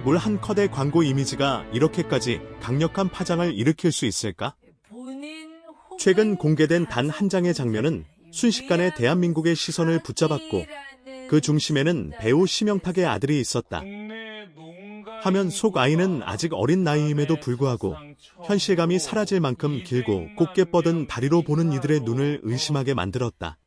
물 한 컷의 광고 이미지가 이렇게까지 강력한 파장을 일으킬 수 있을까? 최근 공개된 단 한 장의 장면은 순식간에 대한민국의 시선을 붙잡았고 그 중심에는 배우 심영탁의 아들이 있었다. 화면 속 아이는 아직 어린 나이임에도 불구하고 현실감이 사라질 만큼 길고 곱게 뻗은 다리로 보는 이들의 눈을 의심하게 만들었다.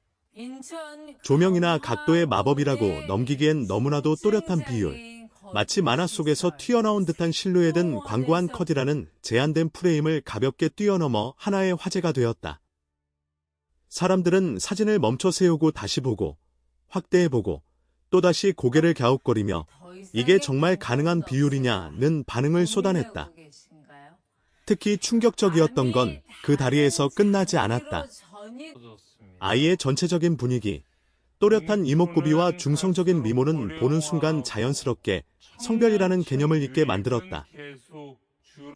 조명이나 각도의 마법이라고 넘기기엔 너무나도 또렷한 비율. 마치 만화 속에서 튀어나온 듯한 실루엣은 광고 한 컷이라는 제한된 프레임을 가볍게 뛰어넘어 하나의 화제가 되었다. 사람들은 사진을 멈춰 세우고 다시 보고 확대해보고 또다시 고개를 갸웃거리며 이게 정말 가능한 비율이냐는 반응을 쏟아냈다. 특히 충격적이었던 건 그 다리에서 끝나지 않았다. 아이의 전체적인 분위기, 또렷한 이목구비와 중성적인 미모는 보는 순간 자연스럽게 성별이라는 개념을 잊게 만들었다.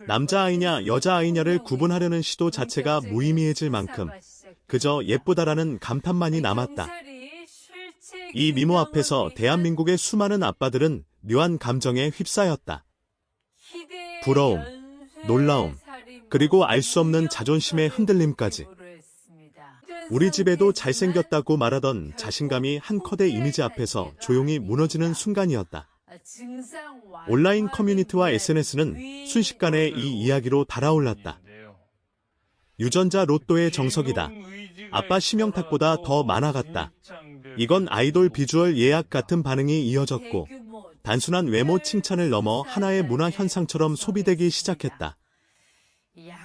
남자아이냐 여자아이냐를 구분하려는 시도 자체가 무의미해질 만큼 그저 예쁘다라는 감탄만이 남았다. 이 미모 앞에서 대한민국의 수많은 아빠들은 묘한 감정에 휩싸였다. 부러움, 놀라움, 그리고 알 수 없는 자존심의 흔들림까지. 우리 집에도 잘생겼다고 말하던 자신감이 한 컷의 이미지 앞에서 조용히 무너지는 순간이었다. 온라인 커뮤니티와 SNS는 순식간에 이 이야기로 달아올랐다. 유전자 로또의 정석이다. 아빠 심영탁보다 더 만화 같다. 이건 아이돌 비주얼 예약 같은 반응이 이어졌고 단순한 외모 칭찬을 넘어 하나의 문화 현상처럼 소비되기 시작했다.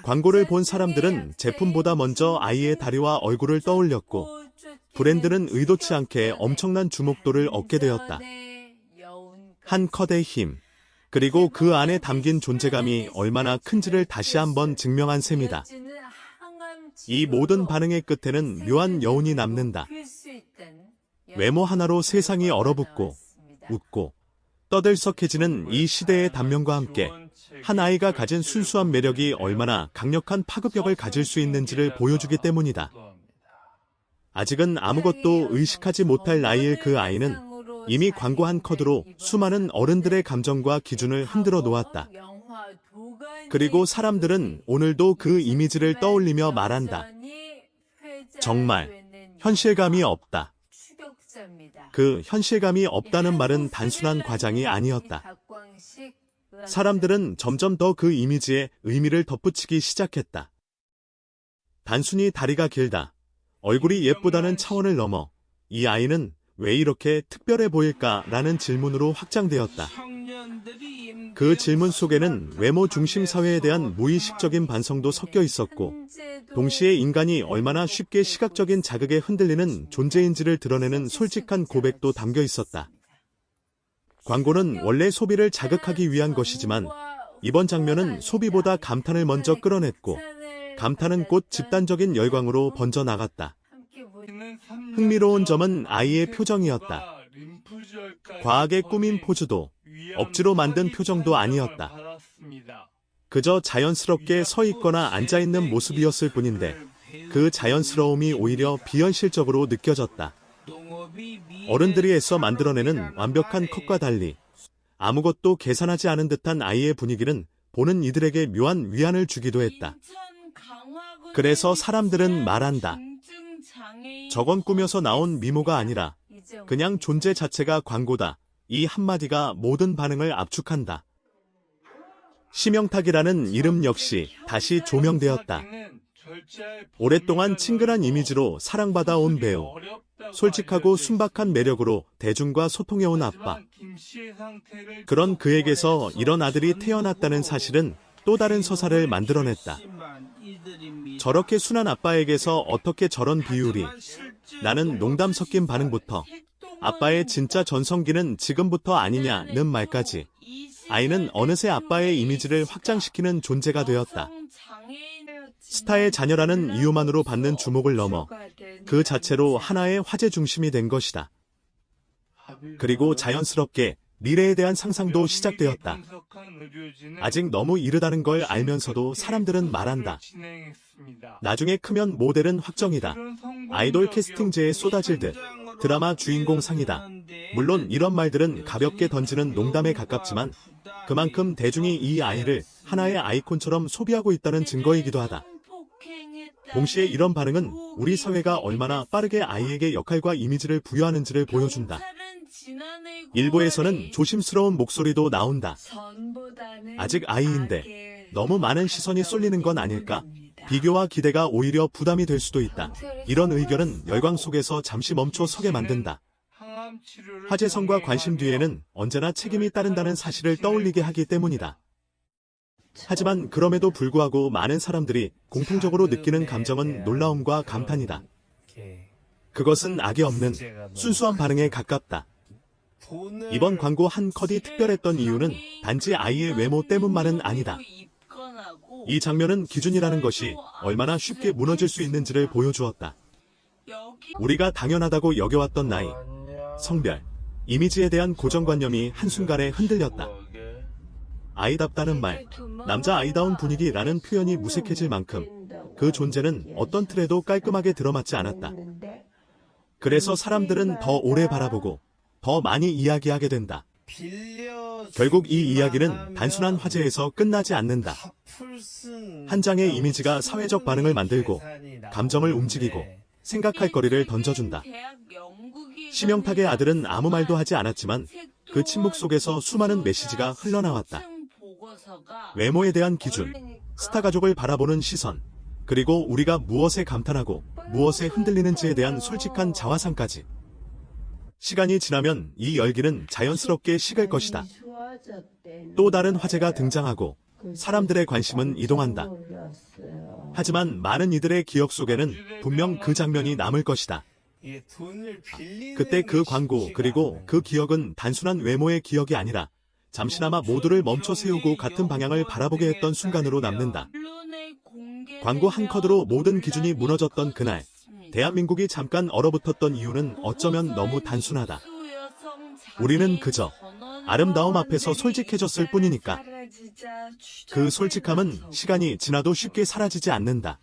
광고를 본 사람들은 제품보다 먼저 아이의 다리와 얼굴을 떠올렸고 브랜드는 의도치 않게 엄청난 주목도를 얻게 되었다. 한 컷의 힘, 그리고 그 안에 담긴 존재감이 얼마나 큰지를 다시 한번 증명한 셈이다. 이 모든 반응의 끝에는 묘한 여운이 남는다. 외모 하나로 세상이 얼어붙고 웃고 떠들썩해지는 이 시대의 단면과 함께 한 아이가 가진 순수한 매력이 얼마나 강력한 파급력을 가질 수 있는지를 보여주기 때문이다. 아직은 아무것도 의식하지 못할 나이의 그 아이는 이미 광고 한 컷으로 수많은 어른들의 감정과 기준을 흔들어 놓았다. 그리고 사람들은 오늘도 그 이미지를 떠올리며 말한다. 정말 현실감이 없다. 그 현실감이 없다는 말은 단순한 과장이 아니었다. 사람들은 점점 더 그 이미지에 의미를 덧붙이기 시작했다. 단순히 다리가 길다, 얼굴이 예쁘다는 차원을 넘어 이 아이는 왜 이렇게 특별해 보일까라는 질문으로 확장되었다. 그 질문 속에는 외모 중심 사회에 대한 무의식적인 반성도 섞여 있었고 동시에 인간이 얼마나 쉽게 시각적인 자극에 흔들리는 존재인지를 드러내는 솔직한 고백도 담겨 있었다. 광고는 원래 소비를 자극하기 위한 것이지만 이번 장면은 소비보다 감탄을 먼저 끌어냈고 감탄은 곧 집단적인 열광으로 번져나갔다. 흥미로운 점은 아이의 표정이었다. 과하게 꾸민 포즈도 억지로 만든 표정도 아니었다. 그저 자연스럽게 서 있거나 앉아 있는 모습이었을 뿐인데 그 자연스러움이 오히려 비현실적으로 느껴졌다. 어른들이 애써 만들어내는 완벽한 컷과 달리 아무것도 계산하지 않은 듯한 아이의 분위기는 보는 이들에게 묘한 위안을 주기도 했다. 그래서 사람들은 말한다. 저건 꾸며서 나온 미모가 아니라 그냥 존재 자체가 광고다. 이 한마디가 모든 반응을 압축한다. 심영탁이라는 이름 역시 다시 조명되었다. 오랫동안 친근한 이미지로 사랑받아온 배우, 솔직하고 순박한 매력으로 대중과 소통해온 아빠. 그런 그에게서 이런 아들이 태어났다는 사실은 또 다른 서사를 만들어냈다. 저렇게 순한 아빠에게서 어떻게 저런 비율이, 나는 농담 섞인 반응부터 아빠의 진짜 전성기는 지금부터 아니냐는 말까지 아이는 어느새 아빠의 이미지를 확장시키는 존재가 되었다. 스타의 자녀라는 이유만으로 받는 주목을 넘어 그 자체로 하나의 화제 중심이 된 것이다. 그리고 자연스럽게 미래에 대한 상상도 시작되었다. 아직 너무 이르다는 걸 알면서도 사람들은 말한다. 나중에 크면 모델은 확정이다. 아이돌 캐스팅제에 쏟아질 듯 드라마 주인공 상이다. 물론 이런 말들은 가볍게 던지는 농담에 가깝지만 그만큼 대중이 이 아이를 하나의 아이콘처럼 소비하고 있다는 증거이기도 하다. 동시에 이런 반응은 우리 사회가 얼마나 빠르게 아이에게 역할과 이미지를 부여하는지를 보여준다. 일부에서는 조심스러운 목소리도 나온다. 아직 아이인데 너무 많은 시선이 쏠리는 건 아닐까? 비교와 기대가 오히려 부담이 될 수도 있다. 이런 의견은 열광 속에서 잠시 멈춰 서게 만든다. 화제성과 관심 뒤에는 언제나 책임이 따른다는 사실을 떠올리게 하기 때문이다. 하지만 그럼에도 불구하고 많은 사람들이 공통적으로 느끼는 감정은 놀라움과 감탄이다. 그것은 악의 없는 순수한 반응에 가깝다. 이번 광고 한 컷이 특별했던 이유는 단지 아이의 외모 때문만은 아니다. 이 장면은 기준이라는 것이 얼마나 쉽게 무너질 수 있는지를 보여주었다. 우리가 당연하다고 여겨왔던 나이, 성별, 이미지에 대한 고정관념이 한순간에 흔들렸다. 아이답다는 말, 남자 아이다운 분위기라는 표현이 무색해질 만큼 그 존재는 어떤 틀에도 깔끔하게 들어맞지 않았다. 그래서 사람들은 더 오래 바라보고 더 많이 이야기하게 된다. 결국 이 이야기는 단순한 화제에서 끝나지 않는다. 한 장의 이미지가 사회적 반응을 만들고 감정을 움직이고 생각할 거리를 던져준다. 심영탁의 아들은 아무 말도 하지 않았지만 그 침묵 속에서 수많은 메시지가 흘러나왔다. 외모에 대한 기준, 스타 가족을 바라보는 시선, 그리고 우리가 무엇에 감탄하고 무엇에 흔들리는지에 대한 솔직한 자화상까지. 시간이 지나면 이 열기는 자연스럽게 식을 것이다. 또 다른 화제가 등장하고 사람들의 관심은 이동한다. 하지만 많은 이들의 기억 속에는 분명 그 장면이 남을 것이다. 그때 그 광고 그리고 그 기억은 단순한 외모의 기억이 아니라 잠시나마 모두를 멈춰 세우고 같은 방향을 바라보게 했던 순간으로 남는다. 광고 한 컷으로 모든 기준이 무너졌던 그날, 대한민국이 잠깐 얼어붙었던 이유는 어쩌면 너무 단순하다. 우리는 그저 아름다움 앞에서 솔직해졌을 뿐이니까. 그 솔직함은 시간이 지나도 쉽게 사라지지 않는다.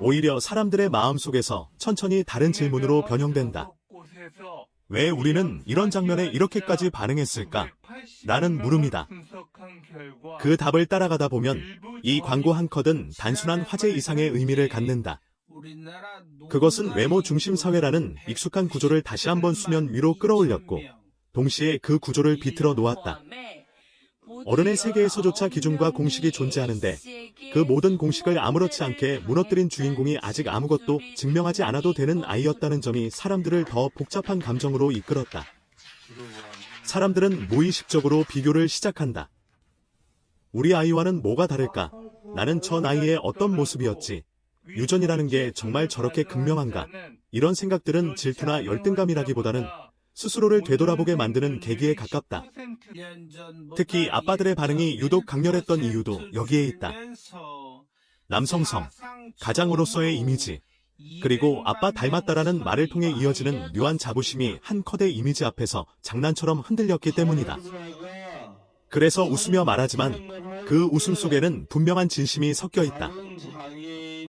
오히려 사람들의 마음속에서 천천히 다른 질문으로 변형된다. 왜 우리는 이런 장면에 이렇게까지 반응했을까? 라는 물음이다. 그 답을 따라가다 보면 이 광고 한 컷은 단순한 화제 이상의 의미를 갖는다. 그것은 외모 중심 사회라는 익숙한 구조를 다시 한번 수면 위로 끌어올렸고 동시에 그 구조를 비틀어 놓았다. 어른의 세계에서조차 기준과 공식이 존재하는데 그 모든 공식을 아무렇지 않게 무너뜨린 주인공이 아직 아무것도 증명하지 않아도 되는 아이였다는 점이 사람들을 더 복잡한 감정으로 이끌었다. 사람들은 무의식적으로 비교를 시작한다. 우리 아이와는 뭐가 다를까? 나는 저 나이에 어떤 모습이었지? 유전이라는 게 정말 저렇게 극명한가? 이런 생각들은 질투나 열등감이라기보다는 스스로를 되돌아보게 만드는 계기에 가깝다. 특히 아빠들의 반응이 유독 강렬했던 이유도 여기에 있다. 남성성, 가장으로서의 이미지, 그리고 아빠 닮았다라는 말을 통해 이어지는 묘한 자부심이 한 컷의 이미지 앞에서 장난처럼 흔들렸기 때문이다. 그래서 웃으며 말하지만 그 웃음 속에는 분명한 진심이 섞여 있다.